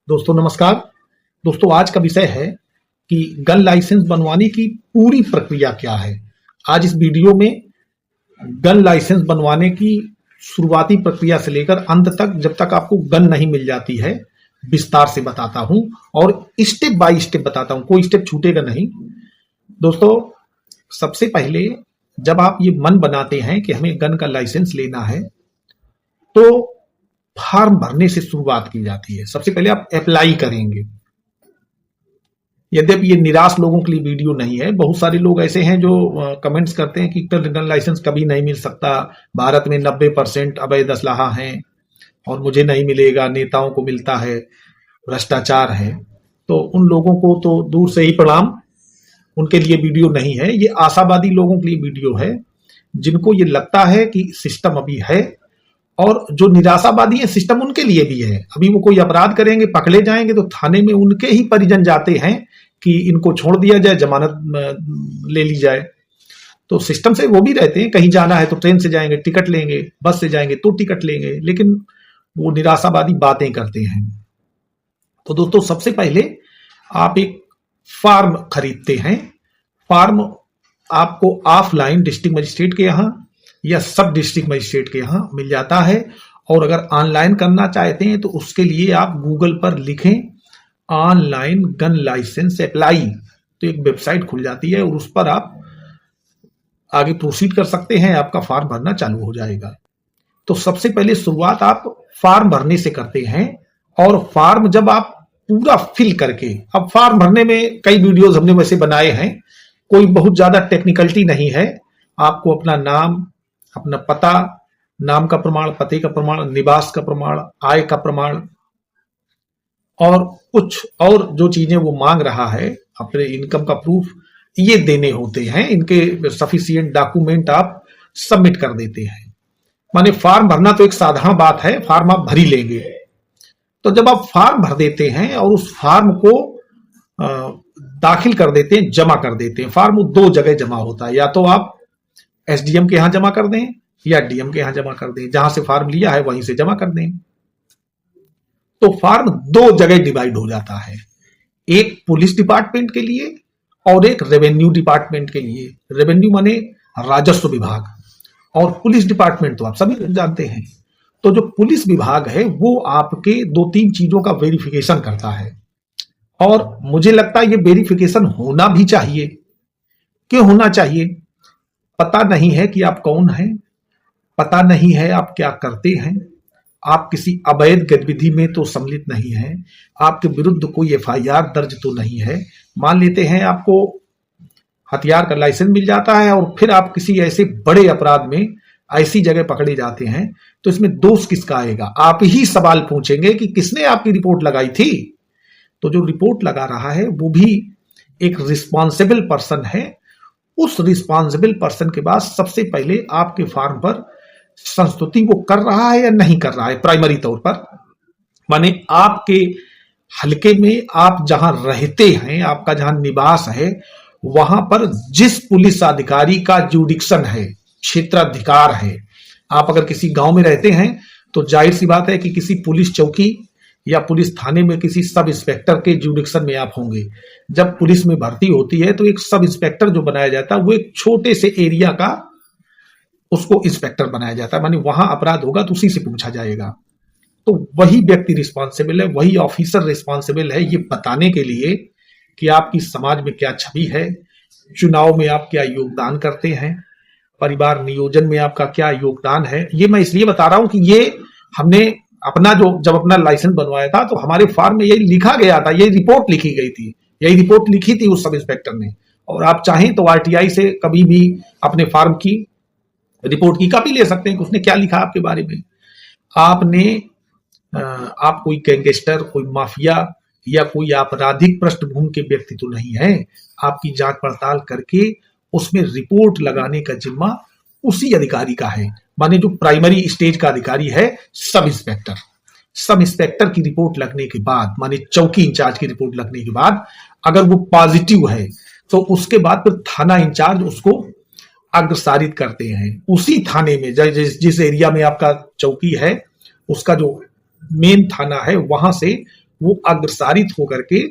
दोस्तों नमस्कार। दोस्तों आज का विषय है कि गन लाइसेंस बनवाने की पूरी प्रक्रिया क्या है। आज इस वीडियो में गन लाइसेंस बनवाने की शुरुआती प्रक्रिया से लेकर अंत तक, जब तक आपको गन नहीं मिल जाती है, विस्तार से बताता हूं और स्टेप बाय स्टेप बताता हूं, कोई स्टेप छूटेगा नहीं। दोस्तों सबसे पहले जब आप ये मन बनाते हैं कि हमें गन का लाइसेंस लेना है तो फॉर्म भरने से शुरुआत की जाती है। सबसे पहले आप अप्लाई करेंगे। यद्यपि ये निराश लोगों के लिए वीडियो नहीं है, बहुत सारे लोग ऐसे हैं जो कमेंट्स करते हैं कि गन लाइसेंस कभी नहीं मिल सकता, भारत में 90% अवैध असलाहा हैं और मुझे नहीं मिलेगा, नेताओं को मिलता है, भ्रष्टाचार है। तो उन लोगों को तो दूर से ही प्रणाम, उनके लिए वीडियो नहीं है। ये आशावादी लोगों के लिए वीडियो है, जिनको ये लगता है कि सिस्टम अभी है, और जो निराशावादी है सिस्टम उनके लिए भी है। अभी वो कोई अपराध करेंगे, पकड़े जाएंगे तो थाने में उनके ही परिजन जाते हैं कि इनको छोड़ दिया जाए, जमानत ले ली जाए। तो सिस्टम से वो भी रहते हैं, कहीं जाना है तो ट्रेन से जाएंगे, टिकट लेंगे, बस से जाएंगे तो टिकट लेंगे, लेकिन वो निराशावादी बातें करते हैं। तो दोस्तों सबसे पहले आप एक फॉर्म खरीदते हैं। फॉर्म आपको ऑफलाइन डिस्ट्रिक्ट मजिस्ट्रेट के यहाँ या सब डिस्ट्रिक्ट मजिस्ट्रेट के यहाँ मिल जाता है, और अगर ऑनलाइन करना चाहते हैं तो उसके लिए आप गूगल पर लिखें ऑनलाइन गन लाइसेंस अप्लाई, तो एक वेबसाइट खुल जाती है और उस पर आप आगे प्रोसीड कर सकते हैं, आपका फॉर्म भरना चालू हो जाएगा। तो सबसे पहले शुरुआत आप फॉर्म भरने से करते हैं, और फॉर्म जब आप पूरा फिल करके, अब फॉर्म भरने में कई वीडियोस हमने वैसे बनाए हैं, कोई बहुत ज्यादा टेक्निकलिटी नहीं है। आपको अपना नाम, अपना पता, नाम का प्रमाण, पते का प्रमाण, निवास का प्रमाण, आय का प्रमाण और कुछ और जो चीजें वो मांग रहा है, अपने इनकम का प्रूफ, ये देने होते हैं। इनके सफिशिएंट डॉक्यूमेंट आप सबमिट कर देते हैं। माने फॉर्म भरना तो एक साधारण बात है, फॉर्म आप भर ही लेंगे। तो जब आप फॉर्म भर देते हैं और उस फॉर्म को दाखिल कर देते हैं, जमा कर देते हैं, फॉर्म दो जगह जमा होता है, या तो आप एसडीएम के यहां जमा कर दें या डीएम के यहां जमा कर दें, जहां से फॉर्म लिया है वहीं से जमा कर दें। तो फॉर्म दो जगह डिवाइड हो जाता है, एक पुलिस डिपार्टमेंट के लिए और एक रेवेन्यू डिपार्टमेंट के लिए। रेवेन्यू माने राजस्व विभाग, और पुलिस डिपार्टमेंट तो आप सभी जानते हैं। तो जो पुलिस विभाग है वो आपके दो तीन चीजों का वेरिफिकेशन करता है, और मुझे लगता है ये वेरिफिकेशन होना भी चाहिए। क्यों होना चाहिए? पता नहीं है कि आप कौन हैं, पता नहीं है आप क्या करते हैं, आप किसी अवैध गतिविधि में तो सम्मिलित नहीं है, आपके विरुद्ध कोई एफआईआर दर्ज तो नहीं है। मान लेते हैं आपको हथियार का लाइसेंस मिल जाता है और फिर आप किसी ऐसे बड़े अपराध में ऐसी जगह पकड़े जाते हैं, तो इसमें दोष किसका आएगा? आप ही सवाल पूछेंगे कि किसने आपकी रिपोर्ट लगाई थी। तो जो रिपोर्ट लगा रहा है वो भी एक रिस्पॉन्सिबल पर्सन है। उस रिस्पॉन्सिबल पर्सन के बाद सबसे पहले आपके फॉर्म पर संस्तुति वो कर रहा है या नहीं कर रहा है, प्राइमरी तौर पर। माने आपके हलके में आप जहां रहते हैं, आपका जहां निवास है, वहां पर जिस पुलिस अधिकारी का जुडिक्शन है, क्षेत्राधिकार है। आप अगर किसी गांव में रहते हैं तो जाहिर सी बात है कि किसी पुलिस चौकी या पुलिस थाने में किसी सब इंस्पेक्टर के जुडिक्शन में आप होंगे। जब पुलिस में भर्ती होती है तो एक सब इंस्पेक्टर जो बनाया जाता है वो एक छोटे से एरिया का उसको इंस्पेक्टर बनाया जाता है, माने वहां अपराध होगा तो उसी से पूछा जाएगा। तो वही व्यक्ति रिस्पॉन्सिबल है, वही ऑफिसर रिस्पॉन्सिबल है ये बताने के लिए कि आपकी समाज में क्या छवि है, चुनाव में आप क्या योगदान करते हैं, परिवार नियोजन में आपका क्या योगदान है। ये मैं इसलिए बता रहा हूं कि ये हमने अपना जब अपना लाइसेंस बनवाया था तो हमारे फॉर्म में यही लिखा गया था, यही रिपोर्ट लिखी गई थी, यही रिपोर्ट लिखी थी उस सब इंस्पेक्टर ने। और आप चाहें तो आरटीआई से कभी भी अपने फॉर्म की रिपोर्ट की कॉपी ले सकते हैं कि उसने क्या लिखा आपके बारे में। आप कोई गैंगस्टर, कोई माफिया या कोई आपराधिक पृष्ठभूमि के व्यक्ति तो नहीं है। आपकी जांच पड़ताल करके उसमें रिपोर्ट लगाने का जिम्मा उसी अधिकारी का है, माने जो प्राइमरी स्टेज का अधिकारी है, सब इंस्पेक्टर। सब इंस्पेक्टर की रिपोर्ट लगने के बाद, माने चौकी इंचार्ज की रिपोर्ट लगने के बाद, अगर वो पॉजिटिव है तो उसके बाद फिर थाना इंचार्ज उसको अग्रसारित करते हैं। उसी थाने में जिस एरिया में आपका चौकी है, उसका जो मेन थाना है, वहां से वो अग्रसारित होकर के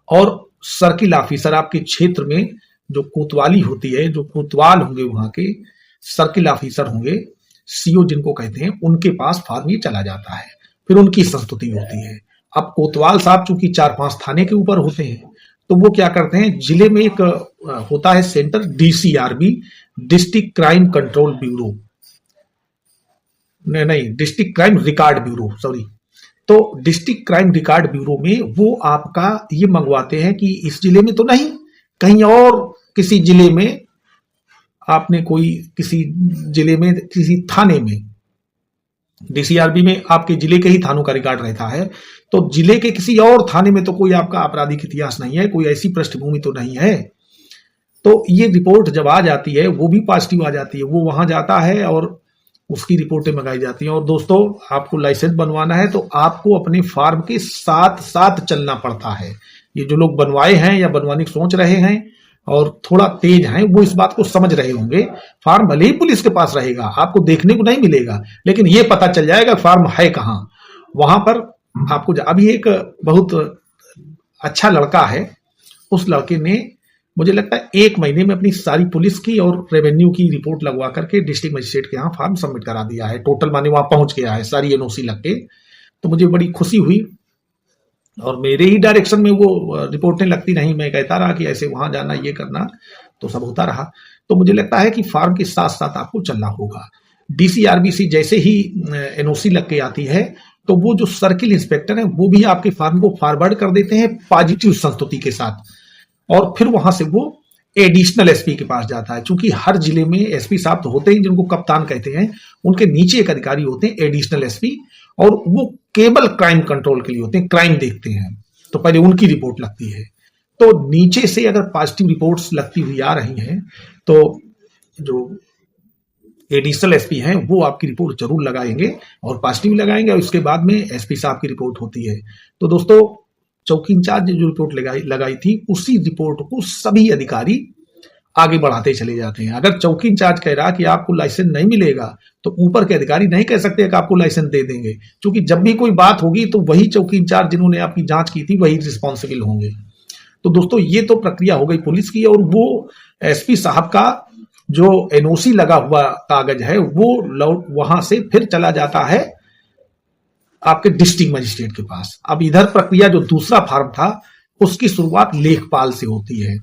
और सर्किल ऑफिसर आपके क्षेत्र में जो कोतवाली होती है, जो कोतवाल होंगे वहां के सर्किल ऑफिसर होंगे, सीओ जिनको कहते हैं, उनके पास फॉर्म ये चला जाता है, फिर उनकी संस्तुति होती है। अब कोतवाल साहब चूंकि 4-5 थाने के ऊपर होते हैं, तो वो क्या करते हैं, जिले में एक होता है centre DCRB, district crime control bureau, नहीं district crime record bureau, sorry. तो डिस्ट्रिक्ट क्राइम रिकॉर्ड ब्यूरो में वो आपका ये मंगवाते हैं कि इस जिले में तो नहीं, कहीं और किसी जिले में आपने कोई किसी जिले में किसी थाने में, DCRB में आपके जिले के ही थानों का रिकॉर्ड रहता है, तो जिले के किसी और थाने में तो कोई आपका आपराधिक इतिहास नहीं है, कोई ऐसी पृष्ठभूमि तो नहीं है। तो ये रिपोर्ट जब आ जाती है, वो भी पॉजिटिव आ जाती है, वो वहां जाता है और उसकी रिपोर्टें मंगाई जाती हैं। और दोस्तों, आपको लाइसेंस बनवाना है तो आपको अपने फार्म के साथ साथ चलना पड़ता है। ये जो लोग बनवाए हैं या बनवाने की सोच रहे हैं और थोड़ा तेज हैं, वो इस बात को समझ रहे होंगे। फार्म भले ही पुलिस के पास रहेगा, आपको देखने को नहीं मिलेगा, लेकिन ये पता चल जाएगा फार्म है कहाँ। वहां पर आपको अभी एक बहुत अच्छा लड़का है, उस लड़के ने मुझे लगता है 1 महीने में अपनी सारी पुलिस की और रेवेन्यू की रिपोर्ट लगवा करके डिस्ट्रिक्ट मजिस्ट्रेट के यहाँ फार्म सबमिट करा दिया है। टोटल माने वहां पहुंच गया है, सारी एनओसी लग के। तो मुझे बड़ी खुशी हुई और मेरे ही डायरेक्शन में वो रिपोर्टें लगती नहीं, मैं कहता रहा कि ऐसे वहां जाना, ये करना, तो सब होता रहा। तो मुझे लगता है कि फार्म के साथ साथ आपको चलना होगा। DCRBC जैसे ही एनओसी लग के आती है, तो वो जो सर्किल इंस्पेक्टर है वो भी आपके फार्म को फॉरवर्ड कर देते हैं पॉजिटिव संस्तुति के साथ, और फिर वहां से वो एडिशनल एसपी के पास जाता है। क्योंकि हर जिले में एसपी साहब तो होते हैं जिनको कप्तान कहते हैं, उनके नीचे एक अधिकारी होते हैं एडिशनल एसपी, और वो केवल क्राइम कंट्रोल के लिए होते हैं, क्राइम देखते हैं, तो पहले उनकी रिपोर्ट लगती है। तो नीचे से अगर पॉजिटिव रिपोर्ट्स लगती हुई आ रही हैं, तो जो एडिशनल एसपी हैं वो आपकी रिपोर्ट जरूर लगाएंगे और पॉजिटिव लगाएंगे, और उसके बाद में एसपी साहब की रिपोर्ट होती है। तो दोस्तों, चौकी इंचार्ज ने जो रिपोर्ट लगाई थी, उसी रिपोर्ट को सभी अधिकारी आगे बढ़ाते चले जाते हैं। अगर चौकी इंचार्ज कह रहा कि आपको लाइसेंस नहीं मिलेगा, तो ऊपर के अधिकारी नहीं कह सकते कि आपको लाइसेंस दे देंगे, क्योंकि जब भी कोई बात होगी तो वही चौकी इंचार्ज जिन्होंने आपकी जांच की थी वही रिस्पॉन्सिबल होंगे। तो दोस्तों, ये तो प्रक्रिया हो गई पुलिस की, और वो एसपी साहब का जो एनओसी लगा हुआ कागज है वो वहां से फिर चला जाता है आपके डिस्ट्रिक्ट मजिस्ट्रेट के पास। अब इधर प्रक्रिया जो दूसरा फार्म था, उसकी शुरुआत लेखपाल से होती है।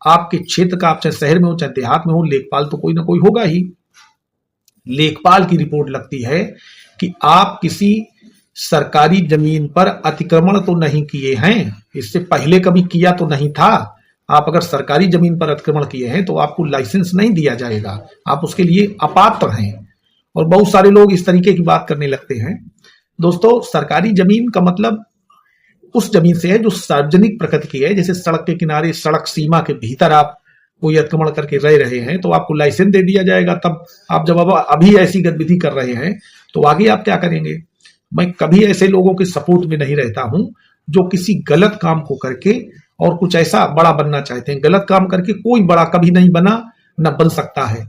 आपके क्षेत्र का, आप चाहे शहर में हो चाहे देहात में हो, लेखपाल तो कोई ना कोई होगा ही। लेखपाल की रिपोर्ट लगती है कि आप किसी सरकारी जमीन पर अतिक्रमण तो नहीं किए हैं, इससे पहले कभी किया तो नहीं था। आप अगर सरकारी जमीन पर अतिक्रमण किए हैं तो आपको लाइसेंस नहीं दिया जाएगा, आप उसके लिए अपात्र हैं। और बहुत सारे लोग इस तरीके की बात करने लगते हैं। दोस्तों, सरकारी जमीन का मतलब उस जमीन से है जो सार्वजनिक प्रकृति की है, जैसे सड़क के किनारे, सड़क सीमा के भीतर आप कोई अतिक्रमण करके रह रहे हैं तो आपको लाइसेंस दे दिया जाएगा। तब आप जब अभी ऐसी गतिविधि कर रहे हैं तो आगे आप क्या करेंगे। मैं कभी ऐसे लोगों के सपोर्ट में नहीं रहता हूं जो किसी गलत काम को करके और कुछ ऐसा बड़ा बनना चाहते हैं। गलत काम करके कोई बड़ा कभी नहीं बना, न बन सकता है।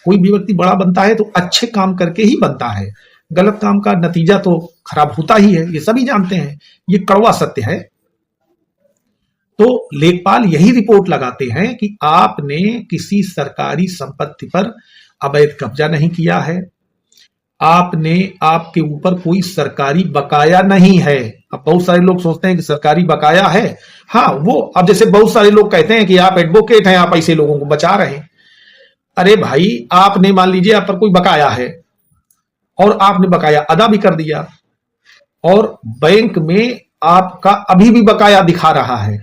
कोई भी व्यक्ति बड़ा बनता है तो अच्छे काम करके ही बनता है। गलत काम का नतीजा तो खराब होता ही है, ये सभी जानते हैं, ये कड़वा सत्य है। तो लेखपाल यही रिपोर्ट लगाते हैं कि आपने किसी सरकारी संपत्ति पर अवैध कब्जा नहीं किया है, आपके ऊपर कोई सरकारी बकाया नहीं है। अब बहुत सारे लोग सोचते हैं कि सरकारी बकाया है, हाँ वो, अब जैसे बहुत सारे लोग कहते हैं कि आप एडवोकेट हैं, आप ऐसे लोगों को बचा रहे हैं। अरे भाई, आपने मान लीजिए आप पर कोई बकाया है और आपने बकाया अदा भी कर दिया, और बैंक में आपका अभी भी बकाया दिखा रहा है,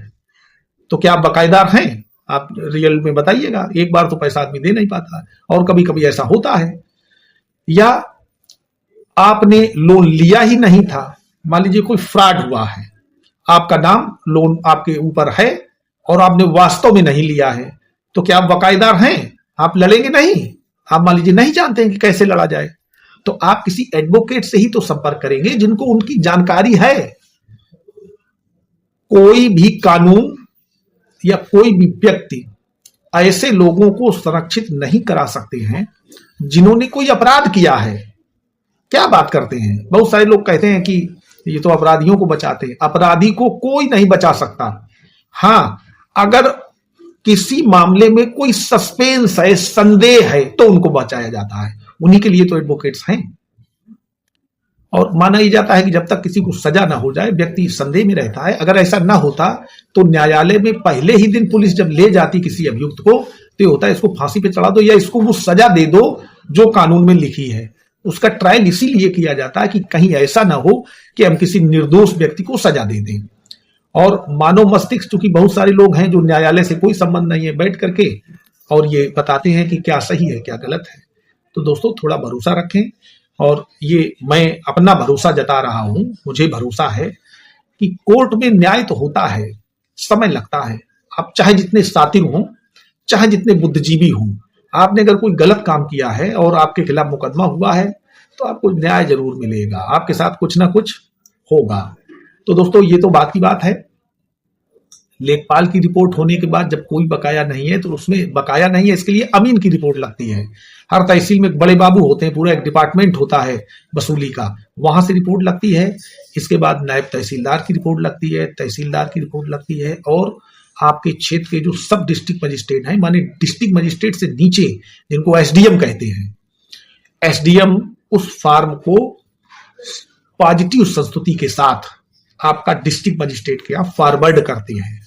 तो क्या आप बकायेदार हैं? आप रियल में बताइएगा। एक बार तो पैसा आदमी दे नहीं पाता, और कभी कभी ऐसा होता है। या आपने लोन लिया ही नहीं था, मान लीजिए कोई फ्रॉड हुआ है, आपका नाम लोन आपके ऊपर है और आपने वास्तव में नहीं लिया है, तो क्या आप बकायेदार हैं? आप लड़ेंगे नहीं। आप मान लीजिए नहीं जानते हैं कि कैसे लड़ा जाए, तो आप किसी एडवोकेट से ही तो संपर्क करेंगे जिनको उनकी जानकारी है। कोई भी कानून या कोई भी व्यक्ति ऐसे लोगों को संरक्षित नहीं करा सकते हैं जिन्होंने कोई अपराध किया है। क्या बात करते हैं। बहुत सारे लोग कहते हैं कि ये तो अपराधियों को बचाते हैं, अपराधी को कोई नहीं बचा सकता। हाँ, अगर किसी मामले में कोई सस्पेंस है, संदेह है, तो उनको बचाया जाता है, उन्हीं के लिए तो एडवोकेट्स हैं। और माना ही जाता है कि जब तक किसी को सजा ना हो जाए व्यक्ति संदेह में रहता है। अगर ऐसा ना होता तो न्यायालय में पहले ही दिन पुलिस जब ले जाती किसी अभियुक्त को तो ये होता है इसको फांसी पे चढ़ा दो या इसको वो सजा दे दो जो कानून में लिखी है। उसका ट्रायल इसीलिए किया जाता है कि कहीं ऐसा ना हो कि हम किसी निर्दोष व्यक्ति को सजा दे दें। और मानव मस्तिष्क, चूंकि बहुत सारे लोग हैं जो न्यायालय से कोई संबंध नहीं है, बैठ करके और ये बताते हैं कि क्या सही है क्या गलत है। तो दोस्तों थोड़ा भरोसा रखें, और ये मैं अपना भरोसा जता रहा हूं, मुझे भरोसा है कि कोर्ट में न्याय तो होता है, समय लगता है। आप चाहे जितने सातिर हों, चाहे जितने बुद्धिजीवी हों, आपने अगर कोई गलत काम किया है और आपके खिलाफ मुकदमा हुआ है तो आपको न्याय जरूर मिलेगा, आपके साथ कुछ ना कुछ होगा। तो दोस्तों ये तो बात की बात है। लेखपाल की रिपोर्ट होने के बाद जब कोई बकाया नहीं है तो उसमें बकाया नहीं है इसके लिए अमीन की रिपोर्ट लगती है। हर तहसील में बड़े बाबू होते हैं, पूरा एक डिपार्टमेंट होता है वसूली का, वहां से रिपोर्ट लगती है। इसके बाद नायब तहसीलदार की रिपोर्ट लगती है, तहसीलदार की रिपोर्ट लगती है, और आपके क्षेत्र के जो सब डिस्ट्रिक्ट मजिस्ट्रेट हैं, माने डिस्ट्रिक्ट मजिस्ट्रेट से नीचे जिनको एसडीएम कहते हैं, एसडीएम उस फार्म को पॉजिटिव संस्तुति के साथ आपका डिस्ट्रिक्ट मजिस्ट्रेट के यहाँ फॉरवर्ड करते हैं।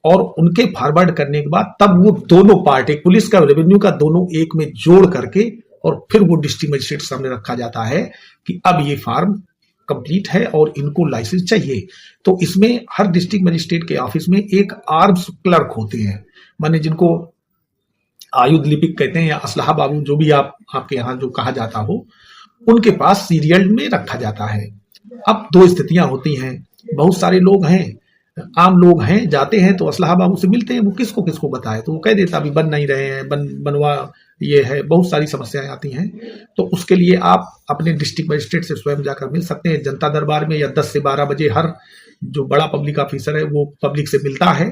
और उनके फॉरवर्ड करने के बाद तब वो दोनों पार्ट, एक पुलिस का रेवेन्यू का, दोनों एक में जोड़ करके और फिर वो डिस्ट्रिक्ट मजिस्ट्रेट के सामने रखा जाता है कि अब ये फार्म कंप्लीट है और इनको लाइसेंस चाहिए। तो इसमें हर डिस्ट्रिक्ट मजिस्ट्रेट के ऑफिस में एक आर्म्स क्लर्क होते हैं, माने जिनको आयुध लिपिक कहते हैं या असलहा बाबू, जो भी आपके यहाँ जो कहा जाता हो, उनके पास सीरियल में रखा जाता है। अब दो स्थितियां होती हैं, बहुत सारे लोग हैं, आम लोग हैं, जाते हैं तो असलहा बाबू से मिलते हैं, वो किसको किसको बताए तो वो कह देता अभी बन नहीं रहे हैं, बनवा ये है, बहुत सारी समस्याएं आती हैं। तो उसके लिए आप अपने डिस्ट्रिक्ट मजिस्ट्रेट से स्वयं जाकर मिल सकते हैं जनता दरबार में, या 10 से 12 बजे हर जो बड़ा पब्लिक ऑफिसर है वो पब्लिक से मिलता है,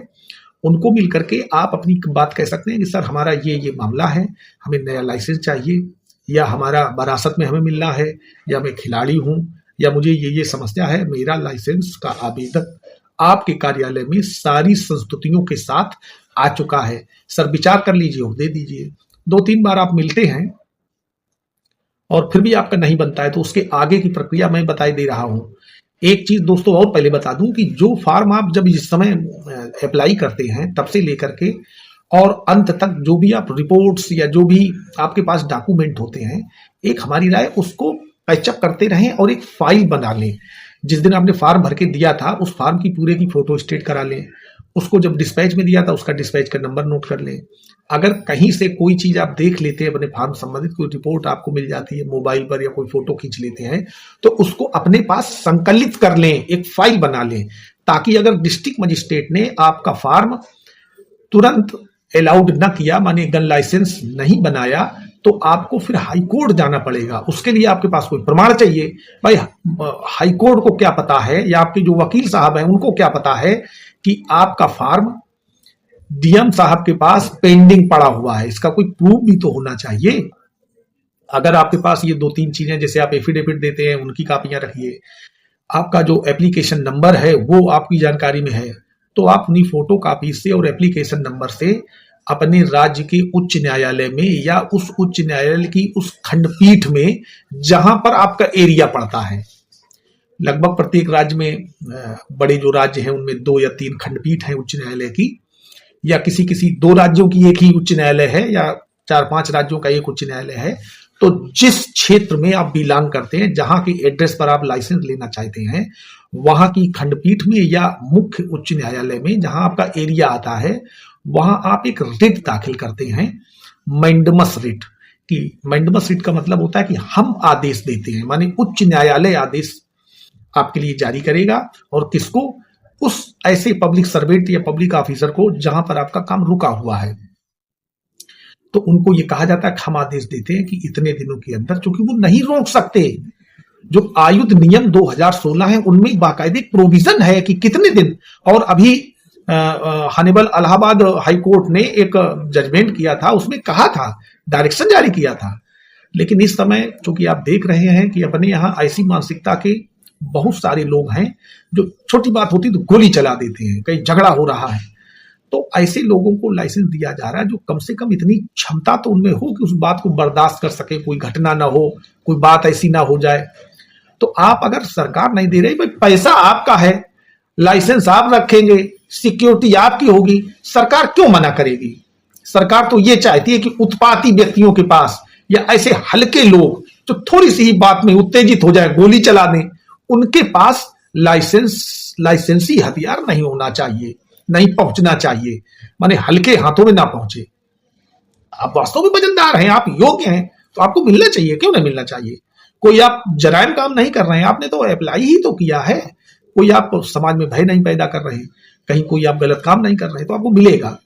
उनको मिल करके आप अपनी बात कह सकते हैं कि सर हमारा ये मामला है, हमें नया लाइसेंस चाहिए, या हमारा वरासत में हमें मिलना है, या मैं खिलाड़ी हूं, या मुझे ये समस्या है, मेरा लाइसेंस का आवेदन आपके कार्यालय में सारी संस्तुतियों के साथ आ चुका है, सर विचार कर लीजिए और दे दीजिए। 2-3 बार आप मिलते हैं और फिर भी आपका नहीं बनता है तो उसके आगे की प्रक्रिया मैं बताई दे रहा हूं। एक चीज दोस्तों और पहले बता दूं कि जो फॉर्म आप जब इस समय अप्लाई करते हैं तब से लेकर के और अंत तक जो भी आप रिपोर्ट्स या जो भी आपके पास डॉक्यूमेंट होते हैं, एक हमारी राय उसको पैचअप करते रहें और एक फाइल बना लें। जिस दिन आपने फॉर्म भर के दिया था उस फॉर्म की पूरे की फोटो स्टेट करा लें, उसको जब डिस्पैच में दिया था उसका डिस्पैच का नंबर नोट कर लें। अगर कहीं से कोई चीज आप देख लेते हैं अपने फॉर्म संबंधित, कोई रिपोर्ट आपको मिल जाती है मोबाइल पर या कोई फोटो खींच लेते हैं, तो उसको अपने पास संकलित कर लें, एक फाइल बना लें, ताकि अगर डिस्ट्रिक्ट मजिस्ट्रेट ने आपका फॉर्म तुरंत अलाउड न किया, माने गन लाइसेंस नहीं बनाया, तो आपको फिर हाई कोर्ट जाना पड़ेगा। उसके लिए आपके पास कोई प्रमाण चाहिए। भाई हाई कोर्ट को क्या पता है, या आपके जो वकील साहब हैं उनको क्या पता है कि आपका फॉर्म डीएम साहब के पास पेंडिंग पड़ा हुआ है, इसका कोई प्रूफ भी तो होना चाहिए। अगर आपके पास ये 2-3 चीजें, जैसे आप एफिडेविट देते हैं उनकी कापियां रखिए, आपका जो एप्लीकेशन नंबर है वो आपकी जानकारी में है, तो आप उन्हीं फोटो कॉपी से और एप्लीकेशन नंबर से अपने राज्य के उच्च न्यायालय में या उस उच्च न्यायालय की उस खंडपीठ में जहां पर आपका एरिया पड़ता है, लगभग प्रत्येक राज्य में बड़े जो राज्य हैं उनमें 2 या 3 खंडपीठ हैं उच्च न्यायालय की, या किसी 2 राज्यों की एक ही उच्च न्यायालय है, या 4-5 राज्यों का एक उच्च न्यायालय है। तो जिस क्षेत्र में आप बिलोंग करते हैं, जहां की एड्रेस पर आप लाइसेंस लेना चाहते हैं, वहां की खंडपीठ में या मुख्य उच्च न्यायालय में जहां आपका एरिया आता है, वहां आप एक रिट दाखिल करते हैं, मैंडमस रिट। कि मैंडमस रिट का मतलब होता है कि हम आदेश देते हैं, माने उच्च न्यायालय आदेश आपके लिए जारी करेगा, और किसको, उस ऐसे पब्लिक सर्वेंट या पब्लिक ऑफिसर को जहां पर आपका काम रुका हुआ है। तो उनको ये कहा जाता है कि हम आदेश देते हैं कि इतने दिनों के अंदर, क्योंकि वो नहीं रोक सकते, जो आयुध नियम 2016 है उनमें बाकायदे प्रोविजन है कि कितने दिन। और अभी हॉनरेबल इलाहाबाद हाई कोर्ट ने एक जजमेंट किया था, उसमें कहा था, डायरेक्शन जारी किया था। लेकिन इस समय चूंकि आप देख रहे हैं कि अपने यहाँ ऐसी मानसिकता के बहुत सारे लोग हैं जो छोटी बात होती तो गोली चला देते हैं, कहीं झगड़ा हो रहा है तो ऐसे लोगों को लाइसेंस दिया जा रहा है जो कम से कम इतनी क्षमता तो उनमें हो कि उस बात को बर्दाश्त कर सके, कोई घटना ना हो, कोई बात ऐसी ना हो जाए। तो आप अगर सरकार नहीं दे रही, भाई पैसा आपका है, लाइसेंस आप रखेंगे, सिक्योरिटी आपकी होगी, सरकार क्यों मना करेगी? सरकार तो ये चाहती है कि उत्पाती व्यक्तियों के पास या ऐसे हल्के लोग जो थोड़ी सी ही बात में उत्तेजित हो जाए, गोली चला दें, उनके पास लाइसेंसी हथियार नहीं होना चाहिए, नहीं पहुंचना चाहिए, माने हल्के हाथों में ना पहुंचे। आप वास्तव में वजनदार हैं, आप योग्य हैं, तो आपको मिलना चाहिए, क्यों नहीं मिलना चाहिए? कोई आप जराइम काम नहीं कर रहे हैं, आपने तो अप्लाई ही तो किया है, कोई आप समाज में भय नहीं पैदा कर रहे हैं, कहीं कोई आप गलत काम नहीं कर रहे हैं, तो आपको मिलेगा।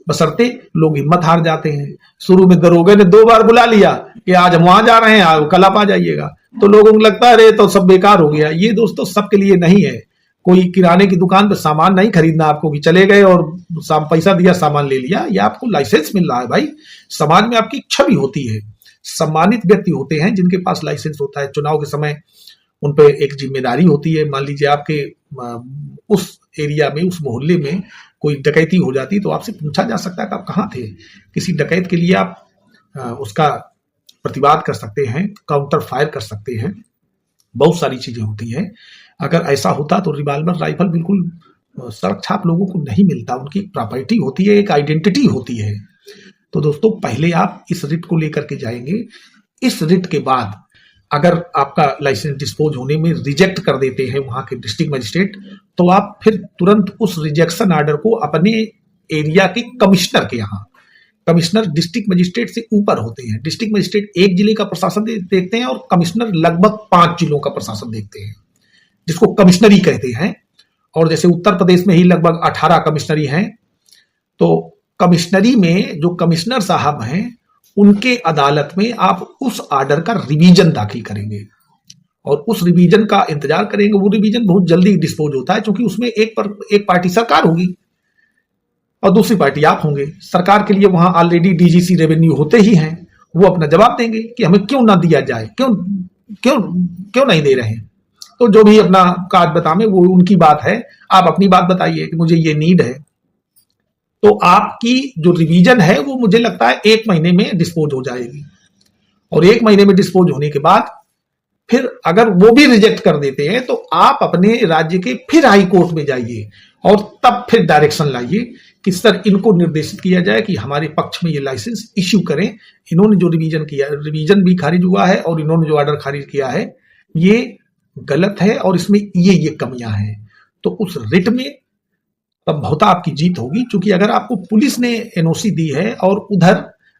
बशर्ते लोग हिम्मत हार जाते हैं। शुरू में दरोगे ने 2 बार बुला लिया कि आज हम वहां जा रहे हैं, कल आप आ जाइएगा, तो लोगों को लगता है अरे तो सब बेकार हो गया। ये दोस्तों सबके लिए नहीं है। कोई किराने की दुकान पे सामान नहीं खरीदना आपको कि चले गए और पैसा दिया सामान ले लिया, या आपको लाइसेंस मिल रहा है। भाई समाज में आपकी छवि होती है, सम्मानित व्यक्ति होते हैं जिनके पास लाइसेंस होता है। चुनाव के समय उन पे एक जिम्मेदारी होती है। मान लीजिए आपके उस एरिया में, उस मोहल्ले में कोई डकैती हो जाती तो आपसे पूछा जा सकता है कि आप कहाँ थे। किसी डकैत के लिए आप उसका प्रतिवाद कर सकते हैं, काउंटर फायर कर सकते हैं, बहुत सारी चीजें होती हैं। अगर ऐसा होता तो रिवॉल्वर राइफल बिल्कुल सड़क छाप लोगों को नहीं मिलता, उनकी प्रॉपर्टी होती है, एक आइडेंटिटी होती है। तो दोस्तों पहले आप इस रिट को लेकर के जाएंगे। इस रिट के बाद अगर आपका लाइसेंस डिस्पोज होने में रिजेक्ट कर देते हैं वहां के डिस्ट्रिक्ट मजिस्ट्रेट, तो आप फिर तुरंत उस रिजेक्शन ऑर्डर को अपने एरिया के कमिश्नर के यहाँ, कमिश्नर डिस्ट्रिक्ट मजिस्ट्रेट से ऊपर होते हैं। डिस्ट्रिक्ट मजिस्ट्रेट एक जिले का प्रशासन देखते हैं और कमिश्नर लगभग 5 जिलों का प्रशासन देखते हैं, जिसको कमिश्नरी कहते हैं। और जैसे उत्तर प्रदेश में ही लगभग 18 कमिश्नरी हैं, तो कमिश्नरी में जो कमिश्नर साहब हैं उनके अदालत में आप उस ऑर्डर का रिवीजन दाखिल करेंगे और उस रिवीजन का इंतजार करेंगे। वो रिवीजन बहुत जल्दी डिस्पोज होता है, क्योंकि उसमें एक पार्टी सरकार होगी और दूसरी पार्टी आप होंगे। सरकार के लिए वहां ऑलरेडी डीजीसी रेवेन्यू होते ही हैं, वो अपना जवाब देंगे कि हमें क्यों ना दिया जाए, क्यों क्यों क्यों नहीं दे रहे हैं। तो जो भी अपना काज बतावे वो उनकी बात है, आप अपनी बात बताइए कि मुझे ये नीड है। तो आपकी जो रिवीजन है वो मुझे लगता है 1 महीने में डिस्पोज हो जाएगी, और 1 महीने में डिस्पोज होने के बाद फिर अगर वो भी रिजेक्ट कर देते हैं तो आप अपने राज्य के फिर हाई कोर्ट में जाइए और तब फिर डायरेक्शन लाइए कि सर इनको निर्देशित किया जाए कि हमारे पक्ष में ये लाइसेंस इश्यू करें। इन्होंने जो रिवीजन किया, रिवीजन भी खारिज हुआ है और इन्होंने जो ऑर्डर खारिज किया है ये गलत है और इसमें ये कमियां हैं। तो उस रिट में तब बहुत आपकी जीत होगी, क्योंकि अगर आपको पुलिस ने एनओसी दी है और उधर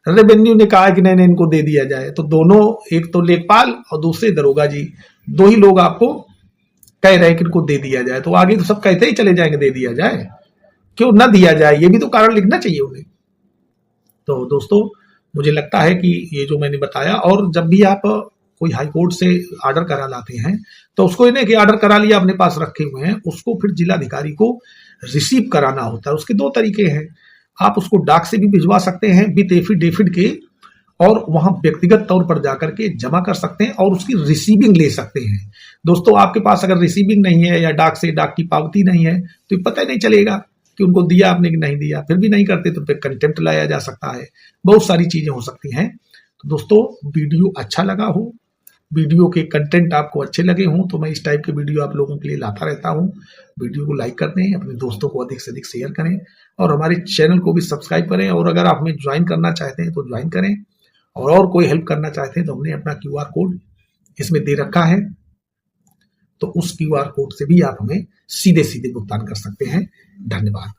रेवेन्यू ने कहा कि नहीं इनको दे दिया जाए, तो दोनों, एक तो लेखपाल और दूसरे दरोगा जी, 2 ही लोग आपको कह रहे हैं कि इनको दे दिया जाए, तो आगे तो सब कहते ही चले जाएंगे दे दिया जाए, क्यों ना दिया जाए, ये भी तो कारण लिखना चाहिए उन्हें। तो दोस्तों मुझे लगता है कि ये जो मैंने बताया, और जब भी आप कोई हाई कोर्ट से ऑर्डर करा लाते हैं तो उसको इन्हें कि ऑर्डर करा लिया अपने पास रखे हुए हैं, उसको फिर जिलाधिकारी को रिसीव कराना होता है। उसके 2 तरीके हैं, आप उसको डाक से भी भिजवा सकते हैं विद एफिडेविट के, और वहां व्यक्तिगत तौर पर जाकर के जमा कर सकते हैं और उसकी रिसीविंग ले सकते हैं। दोस्तों आपके पास अगर रिसीविंग नहीं है या डाक से डाक की पावती नहीं है तो पता ही नहीं चलेगा कि उनको दिया आपने कि नहीं दिया। फिर भी नहीं करते तो फिर कंटेम्प्ट लाया जा सकता है, बहुत सारी चीजें हो सकती हैं। तो दोस्तों वीडियो अच्छा लगा हो, वीडियो के कंटेंट आपको अच्छे लगे हों, तो मैं इस टाइप के वीडियो आप लोगों के लिए लाता रहता हूं। वीडियो को लाइक कर दें, अपने दोस्तों को अधिक से अधिक शेयर करें और हमारे चैनल को भी सब्सक्राइब करें। और अगर आप हमें ज्वाइन करना चाहते हैं तो ज्वाइन करें, और कोई हेल्प करना चाहते हैं तो हमने अपना QR कोड इसमें दे रखा है, तो उस QR कोड से भी आप हमें सीधे सीधे भुगतान कर सकते हैं। धन्यवाद।